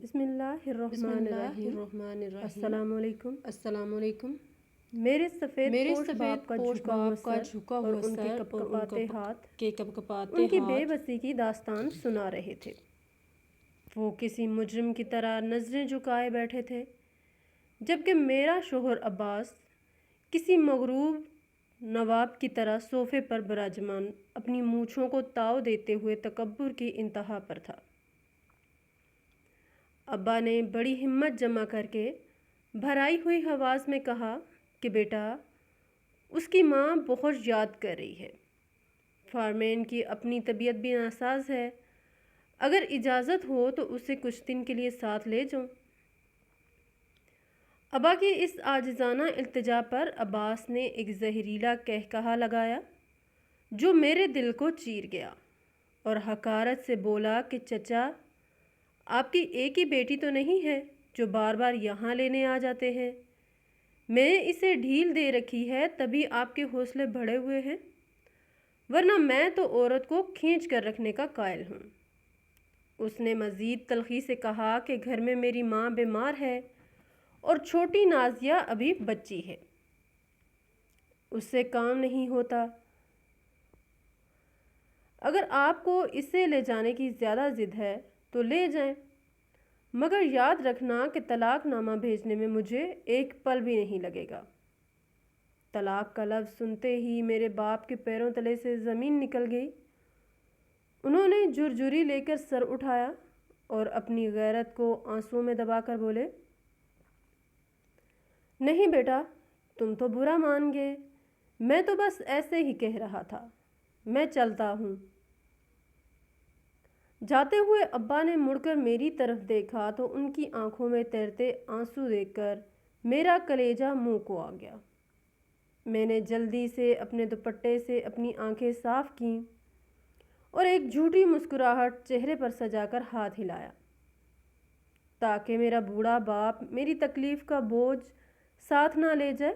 بسم اللہ الرحمن الرحیم۔ السلام علیکم۔ السلام علیکم۔ میرے سفید باپ کا جھکا ہوا سر اور ان کے کپکپاتے ہاتھ ان کی بے بسی کی داستان سنا رہے تھے۔ وہ کسی مجرم کی طرح نظریں جھکائے بیٹھے تھے، جبکہ میرا شوہر عباس کسی مغروب نواب کی طرح صوفے پر براجمان اپنی مونچھوں کو تاؤ دیتے ہوئے تکبر کی انتہا پر تھا۔ ابا نے بڑی ہمت جمع کر کے بھرائی ہوئی آواز میں کہا کہ بیٹا، اس کی ماں بہت یاد کر رہی ہے۔ فارمین کی اپنی طبیعت بھی ناساز ہے، اگر اجازت ہو تو اسے کچھ دن کے لیے ساتھ لے جاؤں۔ ابا کی اس عاجزانہ التجا پر عباس نے ایک زہریلا قہقہہ لگایا جو میرے دل کو چیر گیا، اور حقارت سے بولا کہ چچا، آپ کی ایک ہی بیٹی تو نہیں ہے جو بار بار یہاں لینے آ جاتے ہیں؟ میں نے اسے ڈھیل دے رکھی ہے تبھی آپ کے حوصلے بڑھے ہوئے ہیں، ورنہ میں تو عورت کو کھینچ کر رکھنے کا قائل ہوں۔ اس نے مزید تلخی سے کہا کہ گھر میں میری ماں بیمار ہے اور چھوٹی نازیہ ابھی بچی ہے، اس سے کام نہیں ہوتا۔ اگر آپ کو اسے لے جانے کی زیادہ ضد ہے تو لے جائیں، مگر یاد رکھنا کہ طلاق نامہ بھیجنے میں مجھے ایک پل بھی نہیں لگے گا۔ طلاق کا لفظ سنتے ہی میرے باپ کے پیروں تلے سے زمین نکل گئی۔ انہوں نے جھرجھری لے کر سر اٹھایا اور اپنی غیرت کو آنسوؤں میں دبا کر بولے، نہیں بیٹا، تم تو برا مان گئے، میں تو بس ایسے ہی کہہ رہا تھا، میں چلتا ہوں۔ جاتے ہوئے ابا نے مڑ کر میری طرف دیکھا تو ان کی آنکھوں میں تیرتے آنسو دیکھ کر میرا کلیجہ منہ کو آ گیا۔ میں نے جلدی سے اپنے دوپٹے سے اپنی آنکھیں صاف کیں اور ایک جھوٹی مسکراہٹ چہرے پر سجا کر ہاتھ ہلایا تاکہ میرا بوڑھا باپ میری تکلیف کا بوجھ ساتھ نہ لے جائے۔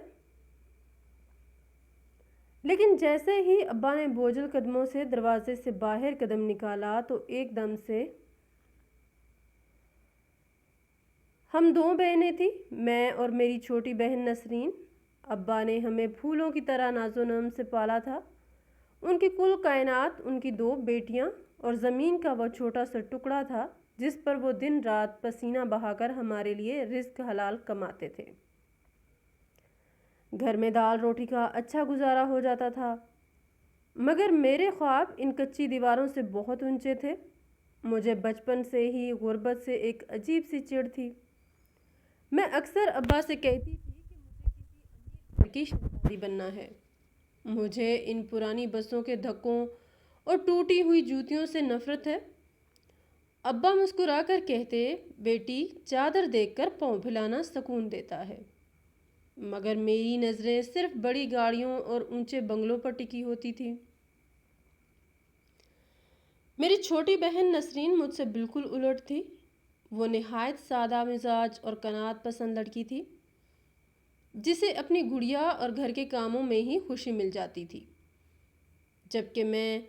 لیکن جیسے ہی ابا نے بوجھل قدموں سے دروازے سے باہر قدم نکالا تو ایک دم سے ہم دو بہنیں تھیں، میں اور میری چھوٹی بہن نسرین۔ ابا نے ہمیں پھولوں کی طرح ناز و نم سے پالا تھا۔ ان کی کل کائنات ان کی دو بیٹیاں اور زمین کا وہ چھوٹا سا ٹکڑا تھا جس پر وہ دن رات پسینہ بہا کر ہمارے لیے رزق حلال کماتے تھے۔ گھر میں دال روٹی کا اچھا گزارا ہو جاتا تھا، مگر میرے خواب ان کچی دیواروں سے بہت اونچے تھے۔ مجھے بچپن سے ہی غربت سے ایک عجیب سی چڑ تھی۔ میں اکثر ابا سے کہتی تھی کہ مجھے کسی امیر گھر کی شہزادی بننا ہے۔ مجھے ان پرانی بسوں کے دھکوں اور ٹوٹی ہوئی جوتیوں سے نفرت ہے۔ ابا مسکرا کر کہتے، بیٹی، چادر دیکھ کر پاؤں پھلانا سکون دیتا ہے، مگر میری نظریں صرف بڑی گاڑیوں اور اونچے بنگلوں پر ٹکی ہوتی تھی۔ میری چھوٹی بہن نسرین مجھ سے بالکل الٹ تھی۔ وہ نہایت سادہ مزاج اور قناعت پسند لڑکی تھی جسے اپنی گڑیا اور گھر کے کاموں میں ہی خوشی مل جاتی تھی، جبکہ میں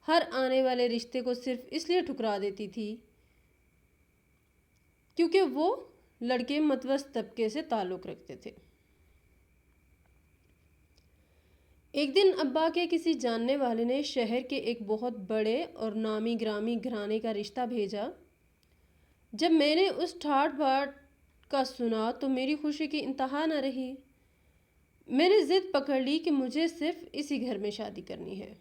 ہر آنے والے رشتے کو صرف اس لیے ٹھکرا دیتی تھی کیونکہ وہ لڑکے متوسط طبقے سے تعلق رکھتے تھے۔ ایک دن ابا کے کسی جاننے والے نے شہر کے ایک بہت بڑے اور نامی گرامی گھرانے کا رشتہ بھیجا۔ جب میں نے اس ٹھاٹ باٹ کا سنا تو میری خوشی کی انتہا نہ رہی۔ میں نے ضد پکڑ لی کہ مجھے صرف اسی گھر میں شادی کرنی ہے۔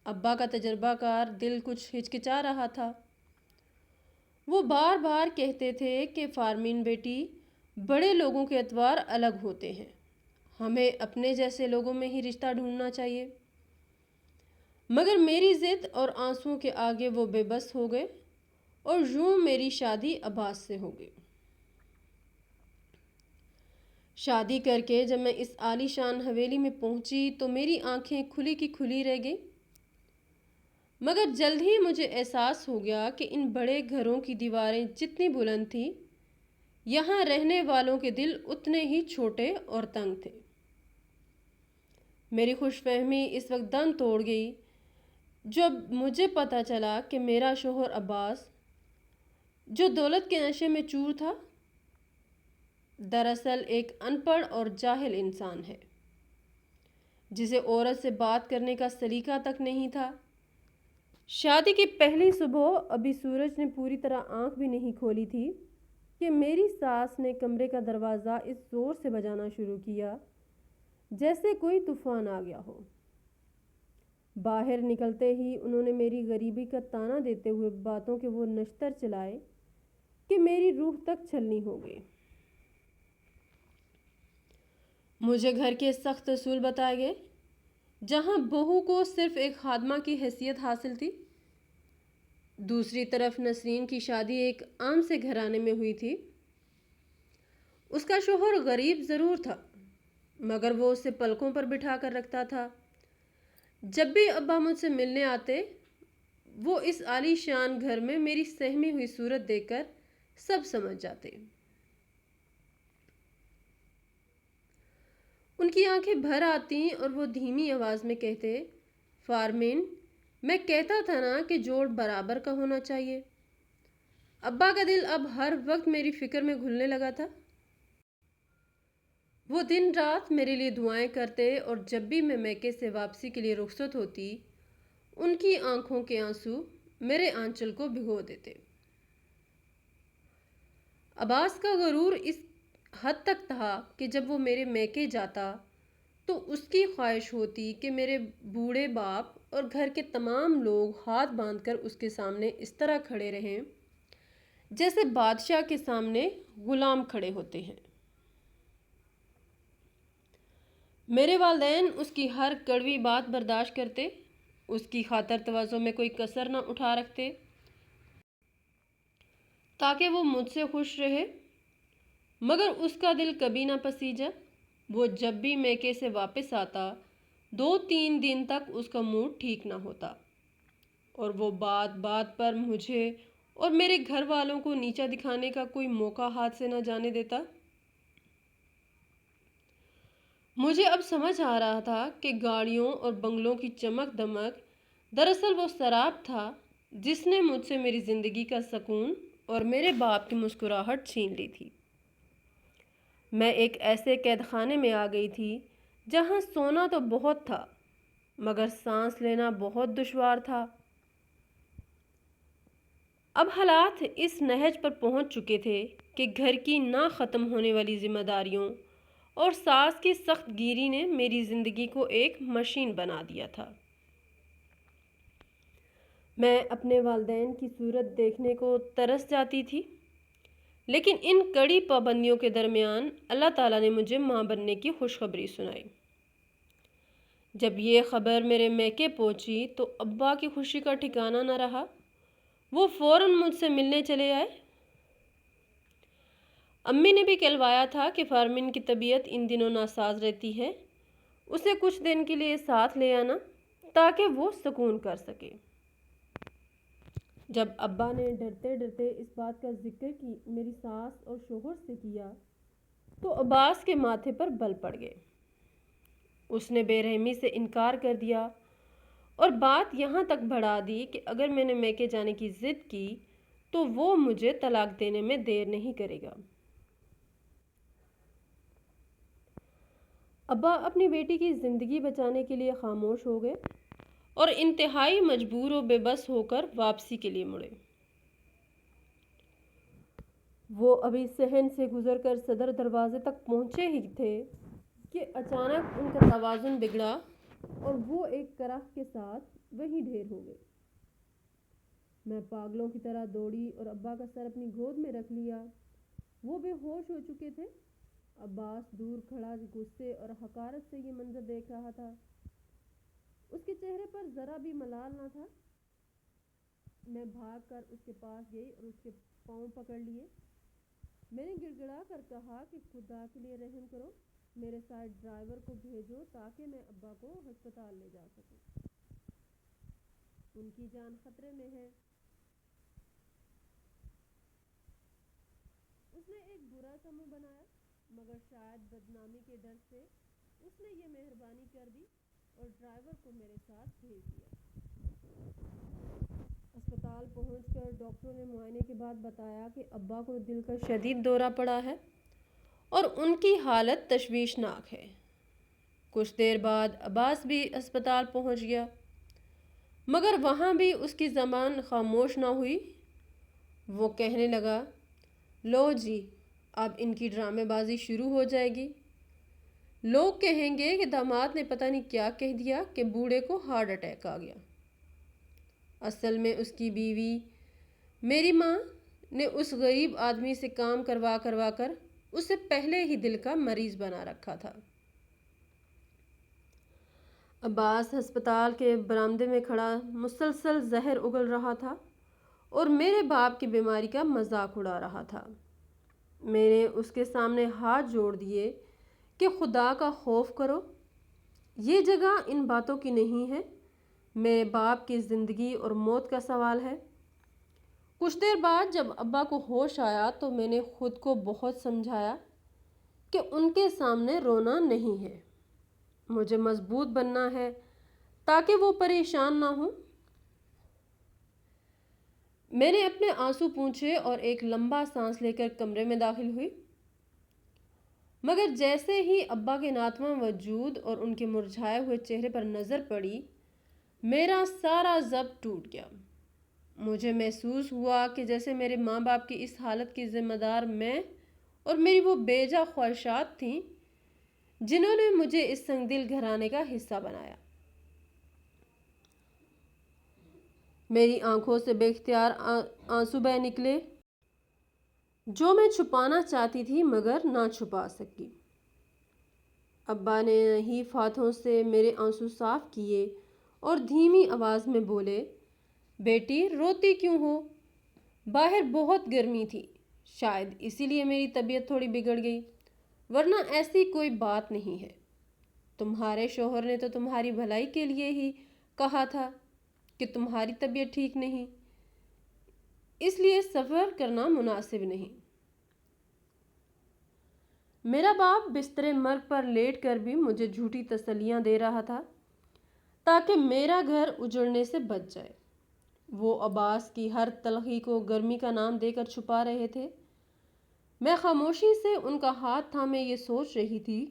ابا کا تجربہ کار دل کچھ ہچکچا رہا تھا۔ وہ بار بار کہتے تھے کہ فارمین بیٹی، بڑے لوگوں کے اتوار الگ ہوتے ہیں، ہمیں اپنے جیسے لوگوں میں ہی رشتہ ڈھونڈنا چاہیے۔ مگر میری ضد اور آنسوؤں کے آگے وہ بے بس ہو گئے اور یوں میری شادی عباس سے ہو گئی۔ شادی کر کے جب میں اس عالی شان حویلی میں پہنچی تو میری آنکھیں کھلی کی کھلی رہ گئی، مگر جلد ہی مجھے احساس ہو گیا کہ ان بڑے گھروں کی دیواریں جتنی بلند تھیں، یہاں رہنے والوں کے دل اتنے ہی چھوٹے اور تنگ تھے۔ میری خوش فہمی اس وقت دم توڑ گئی جب مجھے پتہ چلا کہ میرا شوہر عباس، جو دولت کے نشے میں چور تھا دراصل ایک ان پڑھ اور جاہل انسان ہے جسے عورت سے بات کرنے کا سلیقہ تک نہیں تھا۔ شادی کی پہلی صبح ابھی سورج نے پوری طرح آنکھ بھی نہیں کھولی تھی کہ میری ساس نے کمرے کا دروازہ اس زور سے بجانا شروع کیا جیسے کوئی طوفان آ گیا ہو۔ باہر نکلتے ہی انہوں نے میری غریبی کا طعنہ دیتے ہوئے باتوں کے وہ نشتر چلائے کہ میری روح تک چھلنی ہو گئی۔ مجھے گھر کے سخت اصول بتائے گئے جہاں بہو کو صرف ایک خادمہ کی حیثیت حاصل تھی۔ دوسری طرف نسرین کی شادی ایک عام سے گھرانے میں ہوئی تھی۔ اس کا شوہر غریب ضرور تھا مگر وہ اسے پلکوں پر بٹھا کر رکھتا تھا۔ جب بھی ابا مجھ سے ملنے آتے وہ اس عالی شان گھر میں میری سہمی ہوئی صورت دیکھ کر سب سمجھ جاتے۔ ان کی آنکھیں بھر آتی اور وہ دھیمی آواز میں کہتے، فارمین میں کہتا تھا نا کہ جوڑ برابر کا ہونا چاہیے۔ ابا کا دل اب ہر وقت میری فکر میں گھلنے لگا تھا۔ وہ دن رات میرے لیے دعائیں کرتے اور جب بھی میں میکے سے واپسی کے لیے رخصت ہوتی ان کی آنکھوں کے آنسو میرے آنچل کو بھگو دیتے۔ عباس کا غرور اس حد تک تھا کہ جب وہ میرے میکے جاتا تو اس کی خواہش ہوتی کہ میرے بوڑھے باپ اور گھر کے تمام لوگ ہاتھ باندھ کر اس کے سامنے اس طرح کھڑے رہیں جیسے بادشاہ کے سامنے غلام کھڑے ہوتے ہیں۔ میرے والدین اس کی ہر کڑوی بات برداشت کرتے، اس کی خاطر تواضع میں کوئی کسر نہ اٹھا رکھتے تاکہ وہ مجھ سے خوش رہے، مگر اس کا دل کبھی نہ پسیجا۔ وہ جب بھی میکے سے واپس آتا 2-3 دن تک اس کا موڈ ٹھیک نہ ہوتا اور وہ بات بات پر مجھے اور میرے گھر والوں کو نیچا دکھانے کا کوئی موقع ہاتھ سے نہ جانے دیتا۔ مجھے اب سمجھ آ رہا تھا کہ گاڑیوں اور بنگلوں کی چمک دمک دراصل وہ سراب تھا جس نے مجھ سے میری زندگی کا سکون اور میرے باپ کی مسکراہٹ چھین لی تھی۔ میں ایک ایسے قید خانے میں آ گئی تھی جہاں سونا تو بہت تھا مگر سانس لینا بہت دشوار تھا۔ اب حالات اس نہج پر پہنچ چکے تھے کہ گھر کی نہ ختم ہونے والی ذمہ داریوں اور ساس کی سخت گیری نے میری زندگی کو ایک مشین بنا دیا تھا۔ میں اپنے والدین کی صورت دیکھنے کو ترس جاتی تھی لیکن ان کڑی پابندیوں کے درمیان اللہ تعالیٰ نے مجھے ماں بننے کی خوشخبری سنائی۔ جب یہ خبر میرے میکے پہنچی تو ابا کی خوشی کا ٹھکانہ نہ رہا۔ وہ فوراً مجھ سے ملنے چلے آئے۔ امی نے بھی کہلوایا تھا کہ فارمین کی طبیعت ان دنوں ناساز رہتی ہے، اسے کچھ دن کے لیے ساتھ لے آنا تاکہ وہ سکون کر سکے۔ جب ابا نے ڈرتے ڈرتے اس بات کا ذکر کی میری ساس اور شوہر سے کیا تو عباس کے ماتھے پر بل پڑ گئے۔ اس نے بے رحمی سے انکار کر دیا اور بات یہاں تک بڑھا دی کہ اگر میں نے میکے جانے کی ضد کی تو وہ مجھے طلاق دینے میں دیر نہیں کرے گا۔ ابا اپنی بیٹی کی زندگی بچانے کے لیے خاموش ہو گئے اور انتہائی مجبور و بے بس ہو کر واپسی کے لیے مڑے۔ وہ ابھی صحن سے گزر کر صدر دروازے تک پہنچے ہی تھے کہ اچانک ان کا توازن بگڑا اور وہ ایک کرہ کے ساتھ وہیں ڈھیر ہو گئے۔ میں پاگلوں کی طرح دوڑی اور ابا کا سر اپنی گود میں رکھ لیا۔ وہ بے ہوش ہو چکے تھے۔ عباس دور کھڑا غصے اور حقارت سے یہ منظر دیکھ رہا تھا۔ اس کے چہرے پر ذرا بھی ملال نہ تھا۔ میں بھاگ کر اس کے پاس گئی اور اس کے پاؤں پکڑ لیے۔ میں نے گڑ گڑا کر کہا کہ خدا کے لیے رحم کرو، میرے ساتھ ڈرائیور کو بھیجو تاکہ میں ابا کو ہسپتال لے جا سکوں، ان کی جان خطرے میں ہے۔ اس نے ایک برا سا منہ بنایا مگر شاید بدنامی کے ڈر سے اس نے یہ مہربانی کر دی اور ڈرائیور کو میرے ساتھ بھیج دیا۔ ہسپتال پہنچ کر ڈاکٹروں نے معائنے کے بعد بتایا کہ ابا کو دل کا شدید دورہ پڑا ہے اور ان کی حالت تشویشناک ہے۔ کچھ دیر بعد عباس بھی ہسپتال پہنچ گیا، مگر وہاں بھی اس کی زبان خاموش نہ ہوئی۔ وہ کہنے لگا، لو جی، اب ان کی ڈرامے بازی شروع ہو جائے گی۔ لوگ کہیں گے کہ داماد نے پتہ نہیں کیا کہہ دیا کہ بوڑھے کو ہارٹ اٹیک آ گیا۔ اصل میں اس کی بیوی میری ماں نے اس غریب آدمی سے کام کروا کر اسے پہلے ہی دل کا مریض بنا رکھا تھا۔ عباس ہسپتال کے برآمدے میں کھڑا مسلسل زہر اگل رہا تھا اور میرے باپ کی بیماری کا مذاق اڑا رہا تھا۔ میں نے اس کے سامنے ہاتھ جوڑ دیے کہ خدا کا خوف کرو، یہ جگہ ان باتوں کی نہیں ہے، میرے باپ کی زندگی اور موت کا سوال ہے۔ کچھ دیر بعد جب ابا کو ہوش آیا تو میں نے خود کو بہت سمجھایا کہ ان کے سامنے رونا نہیں ہے، مجھے مضبوط بننا ہے تاکہ وہ پریشان نہ ہوں۔ میں نے اپنے آنسو پونچھے اور ایک لمبا سانس لے کر کمرے میں داخل ہوئی، مگر جیسے ہی ابا کے ناتواں وجود اور ان کے مرجھائے ہوئے چہرے پر نظر پڑی، میرا سارا ضبط ٹوٹ گیا۔ مجھے محسوس ہوا کہ جیسے میرے ماں باپ کی اس حالت کی ذمہ دار میں اور میری وہ بے جا خواہشات تھیں جنہوں نے مجھے اس سنگ دل گھرانے کا حصہ بنایا۔ میری آنکھوں سے بے اختیار آنسو بہہ نکلے جو میں چھپانا چاہتی تھی مگر نہ چھپا سکی۔ ابا نے نحیف ہاتھوں سے میرے آنسو صاف کیے اور دھیمی آواز میں بولے، بیٹی روتی کیوں ہو؟ باہر بہت گرمی تھی، شاید اسی لیے میری طبیعت تھوڑی بگڑ گئی، ورنہ ایسی کوئی بات نہیں ہے۔ تمہارے شوہر نے تو تمہاری بھلائی کے لیے ہی کہا تھا کہ تمہاری طبیعت ٹھیک نہیں، اس لیے سفر کرنا مناسب نہیں۔ میرا باپ بستر مرگ پر لیٹ کر بھی مجھے جھوٹی تسلیاں دے رہا تھا تاکہ میرا گھر اجڑنے سے بچ جائے۔ وہ عباس کی ہر تلخی کو گرمی کا نام دے کر چھپا رہے تھے۔ میں خاموشی سے ان کا ہاتھ تھامے یہ سوچ رہی تھی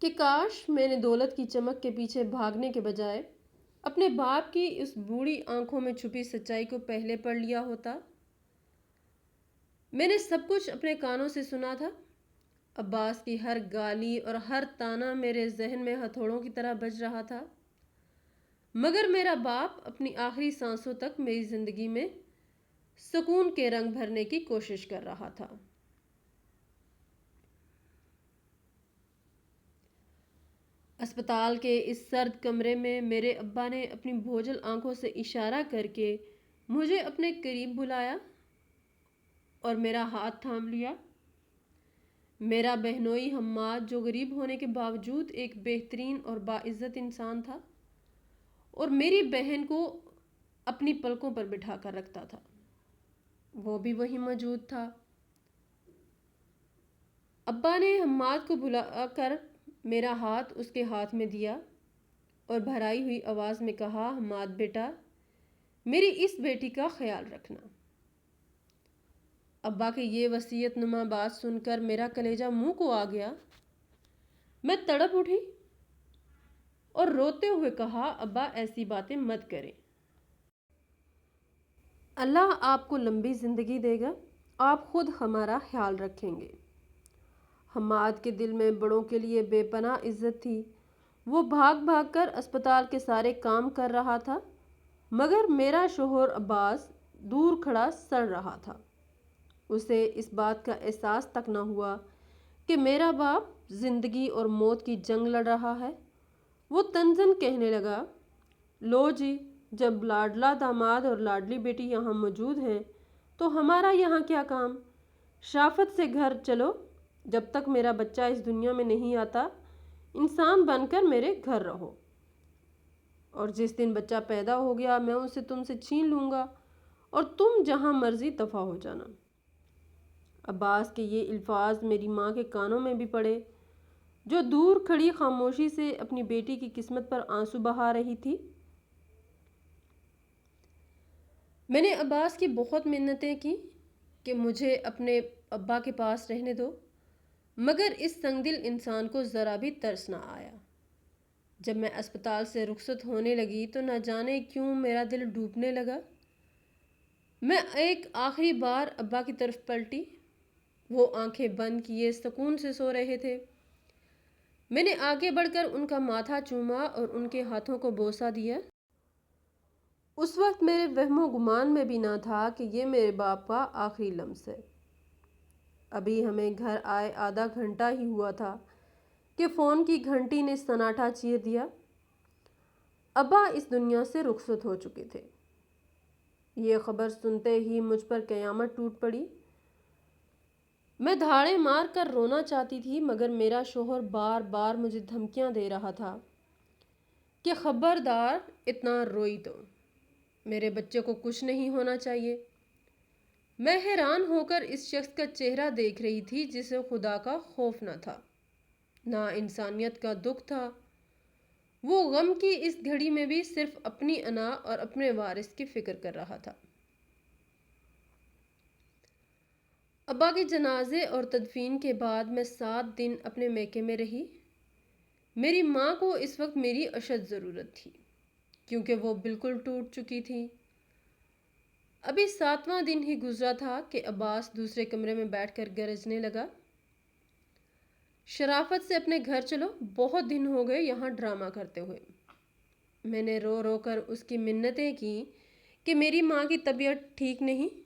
کہ کاش میں نے دولت کی چمک کے پیچھے بھاگنے کے بجائے اپنے باپ کی اس بوڑھی آنکھوں میں چھپی سچائی کو پہلے پڑھ لیا ہوتا۔ میں نے سب کچھ اپنے کانوں سے سنا تھا۔ عباس کی ہر گالی اور ہر تانا میرے ذہن میں ہتھوڑوں کی طرح بج رہا تھا، مگر میرا باپ اپنی آخری سانسوں تک میری زندگی میں سکون کے رنگ بھرنے کی کوشش کر رہا تھا۔ اسپتال کے اس سرد کمرے میں میرے ابا نے اپنی بوجھل آنکھوں سے اشارہ کر کے مجھے اپنے قریب بلایا اور میرا ہاتھ تھام لیا۔ میرا بہنوئی حماد جو غریب ہونے کے باوجود ایک بہترین اور باعزت انسان تھا اور میری بہن کو اپنی پلکوں پر بٹھا کر رکھتا تھا، وہ بھی وہیں موجود تھا۔ ابا نے حماد کو بلا کر میرا ہاتھ اس کے ہاتھ میں دیا اور بھرائی ہوئی آواز میں کہا، حماد بیٹا، میری اس بیٹی کا خیال رکھنا۔ ابا کی یہ وصیت نما بات سن کر میرا کلیجہ منہ کو آ گیا۔ میں تڑپ اٹھی اور روتے ہوئے کہا، ابا ایسی باتیں مت کریں، اللہ آپ کو لمبی زندگی دے گا، آپ خود ہمارا خیال رکھیں گے۔ حماد کے دل میں بڑوں کے لیے بے پناہ عزت تھی۔ وہ بھاگ بھاگ کر اسپتال کے سارے کام کر رہا تھا، مگر میرا شوہر عباس دور کھڑا سڑ رہا تھا۔ اسے اس بات کا احساس تک نہ ہوا کہ میرا باپ زندگی اور موت کی جنگ لڑ رہا ہے۔ وہ طنزاً کہنے لگا، لو جی، جب لاڈلا داماد اور لاڈلی بیٹی یہاں موجود ہیں تو ہمارا یہاں کیا کام؟ شرافت سے گھر چلو، جب تک میرا بچہ اس دنیا میں نہیں آتا انسان بن کر میرے گھر رہو، اور جس دن بچہ پیدا ہو گیا میں اسے تم سے چھین لوں گا اور تم جہاں مرضی دفع ہو جانا۔ عباس کے یہ الفاظ میری ماں کے کانوں میں بھی پڑے، جو دور کھڑی خاموشی سے اپنی بیٹی کی قسمت پر آنسو بہا رہی تھی۔ میں نے عباس کی بہت منتیں کی کہ مجھے اپنے ابا کے پاس رہنے دو، مگر اس سنگ دل انسان کو ذرا بھی ترس نہ آیا۔ جب میں اسپتال سے رخصت ہونے لگی تو نہ جانے کیوں میرا دل ڈوبنے لگا۔ میں ایک آخری بار ابا کی طرف پلٹی۔ وہ آنکھیں بند کیے سکون سے سو رہے تھے۔ میں نے آگے بڑھ کر ان کا ماتھا چوما اور ان کے ہاتھوں کو بوسہ دیا۔ اس وقت میرے وہم و گمان میں بھی نہ تھا کہ یہ میرے باپ کا آخری لمس ہے۔ ابھی ہمیں گھر آئے آدھا گھنٹہ ہی ہوا تھا کہ فون کی گھنٹی نے سناٹا چیر دیا۔ ابا اس دنیا سے رخصت ہو چکے تھے۔ یہ خبر سنتے ہی مجھ پر قیامت ٹوٹ پڑی۔ میں دھاڑے مار کر رونا چاہتی تھی، مگر میرا شوہر بار بار مجھے دھمکیاں دے رہا تھا کہ خبردار اتنا روئی تو میرے بچے کو کچھ نہیں ہونا چاہیے۔ میں حیران ہو کر اس شخص کا چہرہ دیکھ رہی تھی جسے خدا کا خوف نہ تھا، نہ انسانیت کا دکھ تھا۔ وہ غم کی اس گھڑی میں بھی صرف اپنی انا اور اپنے وارث کی فکر کر رہا تھا۔ ابا کے جنازے اور تدفین کے بعد میں 7 دن اپنے میکے میں رہی۔ میری ماں کو اس وقت میری اشد ضرورت تھی، کیونکہ وہ بالکل ٹوٹ چکی تھی۔ ابھی 7واں دن ہی گزرا تھا کہ عباس دوسرے کمرے میں بیٹھ کر گرجنے لگا، شرافت سے اپنے گھر چلو، بہت دن ہو گئے یہاں ڈرامہ کرتے ہوئے۔ میں نے رو رو کر اس کی منتیں کی کہ میری ماں کی طبیعت ٹھیک نہیں،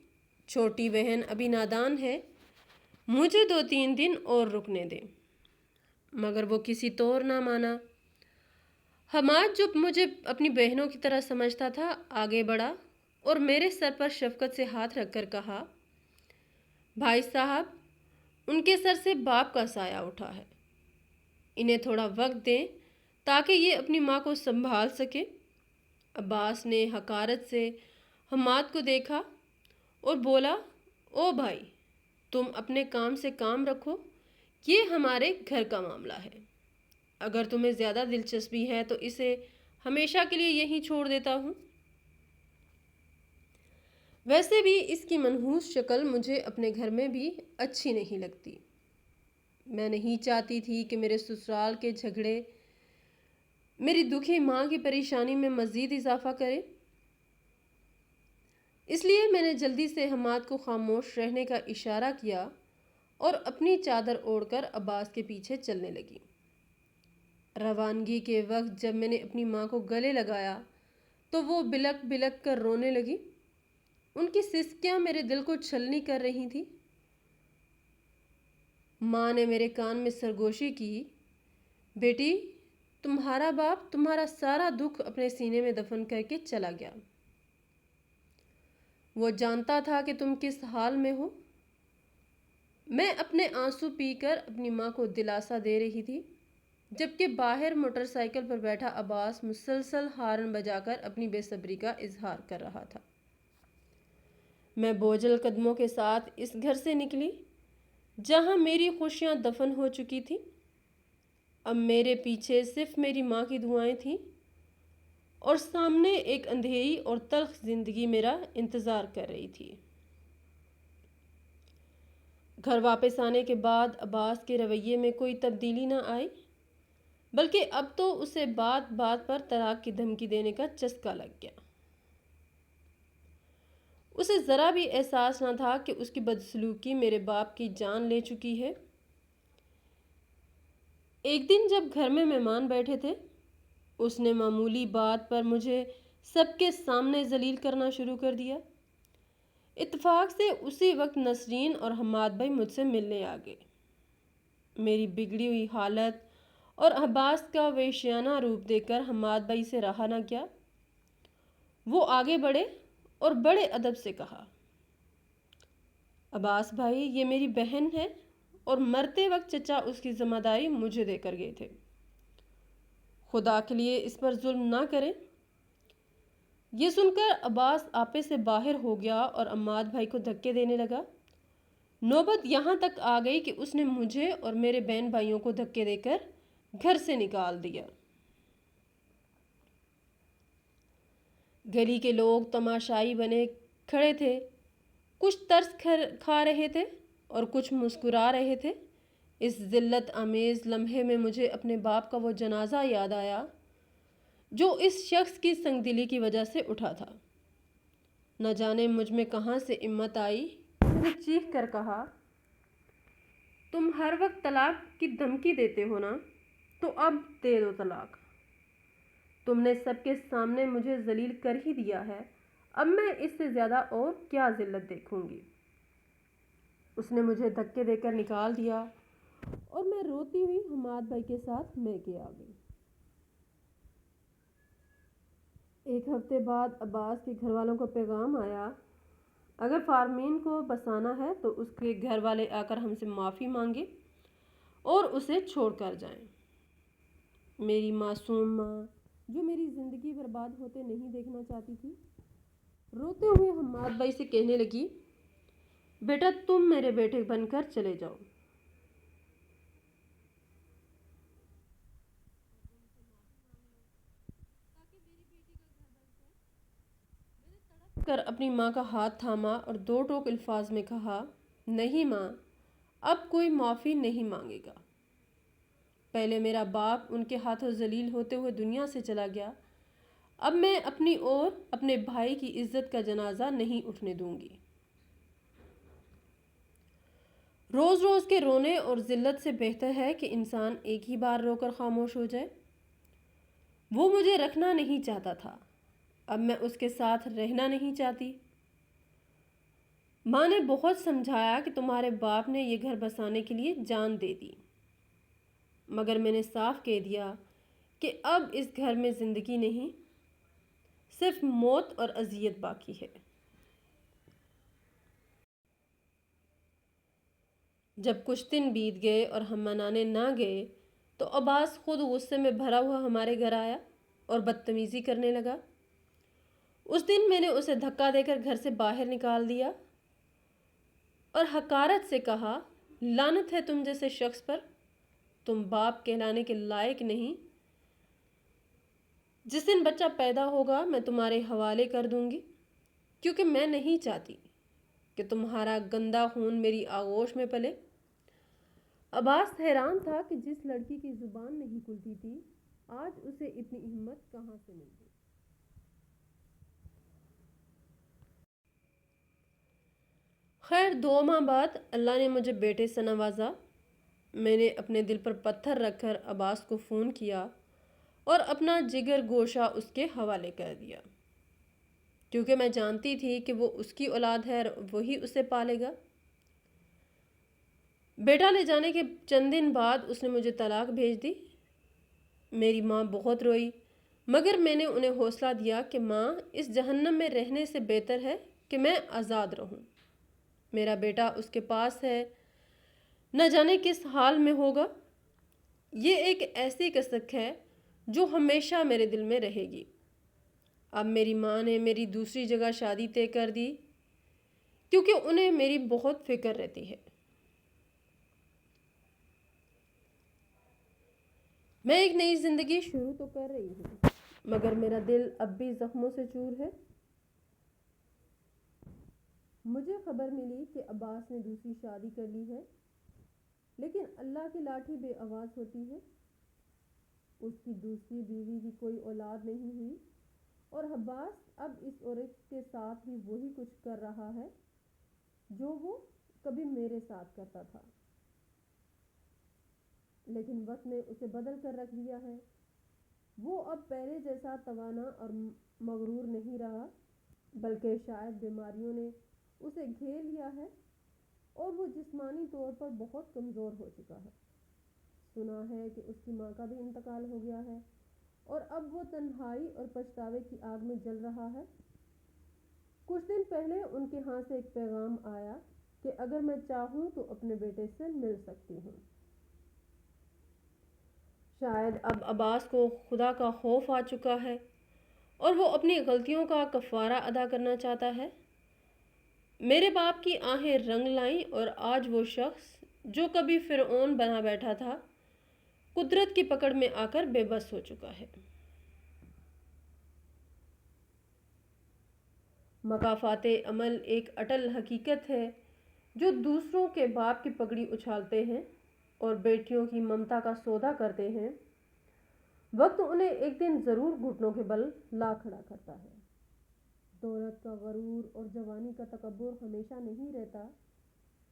چھوٹی بہن ابھی نادان ہے، مجھے 2-3 دن اور رکنے دے، مگر وہ کسی طور نہ مانا۔ حماد جو مجھے اپنی بہنوں کی طرح سمجھتا تھا آگے بڑھا اور میرے سر پر شفقت سے ہاتھ رکھ کر کہا، بھائی صاحب، ان کے سر سے باپ کا سایہ اٹھا ہے، انہیں تھوڑا وقت دیں تاکہ یہ اپنی ماں کو سنبھال سکے۔ عباس نے حقارت سے حماد کو دیکھا اور بولا، او بھائی، تم اپنے کام سے کام رکھو، یہ ہمارے گھر کا معاملہ ہے، اگر تمہیں زیادہ دلچسپی ہے تو اسے ہمیشہ کے لیے یہیں چھوڑ دیتا ہوں۔ ویسے بھی اس کی منحوس شکل مجھے اپنے گھر میں بھی اچھی نہیں لگتی۔ میں نہیں چاہتی تھی کہ میرے سسرال کے جھگڑے میری دکھی ماں کی پریشانی میں مزید اضافہ کرے۔ اس لیے میں نے جلدی سے حماد کو خاموش رہنے کا اشارہ کیا اور اپنی چادر اوڑھ کر عباس کے پیچھے چلنے لگی۔ روانگی کے وقت جب میں نے اپنی ماں کو گلے لگایا تو وہ بلک بلک کر رونے لگی۔ ان کی سسکیاں میرے دل کو چھلنی کر رہی تھی۔ ماں نے میرے کان میں سرگوشی کی، بیٹی، تمہارا باپ تمہارا سارا دکھ اپنے سینے میں دفن کر کے چلا گیا، وہ جانتا تھا کہ تم کس حال میں ہو۔ میں اپنے آنسو پی کر اپنی ماں کو دلاسا دے رہی تھی، جبکہ باہر موٹر سائیکل پر بیٹھا عباس مسلسل ہارن بجا کر اپنی بے صبری کا اظہار کر رہا تھا۔ میں بوجھل قدموں کے ساتھ اس گھر سے نکلی جہاں میری خوشیاں دفن ہو چکی تھیں۔ اب میرے پیچھے صرف میری ماں کی دعائیں تھیں اور سامنے ایک اندھیری اور تلخ زندگی میرا انتظار کر رہی تھی۔ گھر واپس آنے کے بعد عباس کے رویے میں کوئی تبدیلی نہ آئی، بلکہ اب تو اسے بات بات پر طلاق کی دھمکی دینے کا چسکا لگ گیا۔ اسے ذرا بھی احساس نہ تھا کہ اس کی بدسلوکی میرے باپ کی جان لے چکی ہے۔ ایک دن جب گھر میں مہمان بیٹھے تھے، اس نے معمولی بات پر مجھے سب کے سامنے ذلیل کرنا شروع کر دیا۔ اتفاق سے اسی وقت نسرین اور حماد بھائی مجھ سے ملنے آ گئے۔ میری بگڑی ہوئی حالت اور عباس کا وحشیانہ روپ دیکھ کر حماد بھائی سے رہا نہ گیا۔ وہ آگے بڑھے اور بڑے ادب سے کہا، عباس بھائی، یہ میری بہن ہے اور مرتے وقت چچا اس کی ذمہ داری مجھے دے کر گئے تھے، خدا کے لیے اس پر ظلم نہ کریں۔ یہ سن کر عباس آپے سے باہر ہو گیا اور عماد بھائی کو دھکے دینے لگا۔ نوبت یہاں تک آ گئی کہ اس نے مجھے اور میرے بہن بھائیوں کو دھکے دے کر گھر سے نکال دیا۔ گلی کے لوگ تماشائی بنے کھڑے تھے، کچھ ترس کھا رہے تھے اور کچھ مسکرا رہے تھے۔ اس ذلت آمیز لمحے میں مجھے اپنے باپ کا وہ جنازہ یاد آیا جو اس شخص کی سنگ دلی کی وجہ سے اٹھا تھا۔ نہ جانے مجھ میں کہاں سے ہمت آئی، میں نے چیخ کر کہا، تم ہر وقت طلاق کی دھمکی دیتے ہو نا، تو اب دے دو طلاق۔ تم نے سب کے سامنے مجھے ذلیل کر ہی دیا ہے، اب میں اس سے زیادہ اور کیا ذلت دیکھوں گی۔ اس نے مجھے دھکے دے کر نکال دیا اور میں روتی ہوئی حماد بھائی کے ساتھ میکے آ گئی۔ ایک ہفتے بعد عباس کے گھر والوں کو پیغام آیا، اگر فارمین کو بسانا ہے تو اس کے گھر والے آ کر ہم سے معافی مانگے اور اسے چھوڑ کر جائیں۔ میری معصوم ماں، جو میری زندگی برباد ہوتے نہیں دیکھنا چاہتی تھی، روتے ہوئے حماد بھائی سے کہنے لگی، بیٹا تم میرے بیٹے بن کر چلے جاؤ۔ کر اپنی ماں کا ہاتھ تھاما اور دو ٹوک الفاظ میں کہا، نہیں ماں، اب کوئی معافی نہیں مانگے گا۔ پہلے میرا باپ ان کے ہاتھوں ذلیل ہوتے ہوئے دنیا سے چلا گیا، اب میں اپنی اور اپنے بھائی کی عزت کا جنازہ نہیں اٹھنے دوں گی۔ روز روز کے رونے اور ذلت سے بہتر ہے کہ انسان ایک ہی بار رو کر خاموش ہو جائے۔ وہ مجھے رکھنا نہیں چاہتا تھا، اب میں اس کے ساتھ رہنا نہیں چاہتی۔ ماں نے بہت سمجھایا کہ تمہارے باپ نے یہ گھر بسانے کے لیے جان دے دی، مگر میں نے صاف کہہ دیا کہ اب اس گھر میں زندگی نہیں، صرف موت اور اذیت باقی ہے۔ جب کچھ دن بیت گئے اور ہم منانے نہ گئے تو عباس خود غصے میں بھرا ہوا ہمارے گھر آیا اور بدتمیزی کرنے لگا۔ اس دن میں نے اسے دھکا دے کر گھر سے باہر نکال دیا اور حقارت سے کہا، لعنت ہے تم جیسے شخص پر، تم باپ کہلانے کے لائق نہیں۔ جس دن بچہ پیدا ہوگا میں تمہارے حوالے کر دوں گی، کیونکہ میں نہیں چاہتی کہ تمہارا گندا خون میری آغوش میں پلے۔ عباس حیران تھا کہ جس لڑکی کی زبان نہیں کھلتی تھی، آج اسے اتنی ہمت کہاں سے مل گئی۔ خیر 2 ماہ بعد اللہ نے مجھے بیٹے سے نوازا۔ میں نے اپنے دل پر پتھر رکھ کر عباس کو فون کیا اور اپنا جگر گوشہ اس کے حوالے کر دیا، کیونکہ میں جانتی تھی کہ وہ اس کی اولاد ہے اور وہی اسے پالے گا۔ بیٹا لے جانے کے چند دن بعد اس نے مجھے طلاق بھیج دی۔ میری ماں بہت روئی، مگر میں نے انہیں حوصلہ دیا کہ ماں، اس جہنم میں رہنے سے بہتر ہے کہ میں آزاد رہوں۔ میرا بیٹا اس کے پاس ہے، نہ جانے کس حال میں ہوگا۔ یہ ایک ایسی کسک ہے جو ہمیشہ میرے دل میں رہے گی۔ اب میری ماں نے میری دوسری جگہ شادی طے کر دی، کیونکہ انہیں میری بہت فکر رہتی ہے۔ میں ایک نئی زندگی شروع تو کر رہی ہوں، مگر میرا دل اب بھی زخموں سے چور ہے۔ مجھے خبر ملی کہ عباس نے دوسری شادی کر لی ہے، لیکن اللہ کی لاٹھی بے آواز ہوتی ہے۔ اس کی دوسری بیوی کی کوئی اولاد نہیں ہوئی اور عباس اب اس عورت کے ساتھ بھی وہی کچھ کر رہا ہے جو وہ کبھی میرے ساتھ کرتا تھا، لیکن وقت نے اسے بدل کر رکھ دیا ہے۔ وہ اب پہلے جیسا توانا اور مغرور نہیں رہا، بلکہ شاید بیماریوں نے اسے گھیر لیا ہے اور وہ جسمانی طور پر بہت کمزور ہو چکا ہے۔ سنا ہے کہ اس کی ماں کا بھی انتقال ہو گیا ہے اور اب وہ تنہائی اور پچھتاوے کی آگ میں جل رہا ہے۔ کچھ دن پہلے ان کے ہاں سے ایک پیغام آیا کہ اگر میں چاہوں تو اپنے بیٹے سے مل سکتی ہوں۔ شاید اب عباس کو خدا کا خوف آ چکا ہے اور وہ اپنی غلطیوں کا کفارہ ادا کرنا چاہتا ہے۔ میرے باپ کی آہیں رنگ لائیں اور آج وہ شخص جو کبھی فرعون بنا بیٹھا تھا، قدرت کی پکڑ میں آ کر بے بس ہو چکا ہے۔ مکافات عمل ایک اٹل حقیقت ہے جو دوسروں کے باپ کی پگڑی اچھالتے ہیں اور بیٹیوں کی ممتا کا سودا کرتے ہیں، وقت انہیں ایک دن ضرور گھٹنوں کے بل لا کھڑا کرتا ہے۔ دولت کا غرور اور جوانی کا تکبر ہمیشہ نہیں رہتا،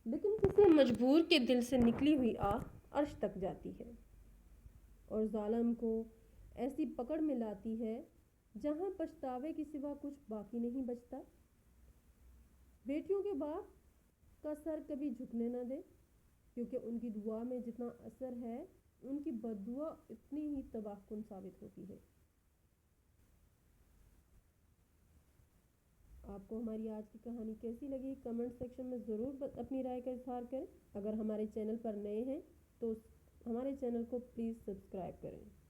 لیکن کسی مجبور کے دل سے نکلی ہوئی آہ عرش تک جاتی ہے اور ظالم کو ایسی پکڑ میں لاتی ہے جہاں پچھتاوے کے سوا کچھ باقی نہیں بچتا۔ بیٹیوں کے باپ کا سر کبھی جھکنے نہ دے، کیونکہ ان کی دعا میں جتنا اثر ہے، ان کی بد دعا اتنی ہی تباہ کن ثابت ہوتی ہے۔ آپ کو ہماری آج کی کہانی کیسی لگی؟ کمنٹ سیکشن میں ضرور اپنی رائے کا اظہار کریں۔ اگر ہمارے چینل پر نئے ہیں تو ہمارے چینل کو پلیز سبسکرائب کریں۔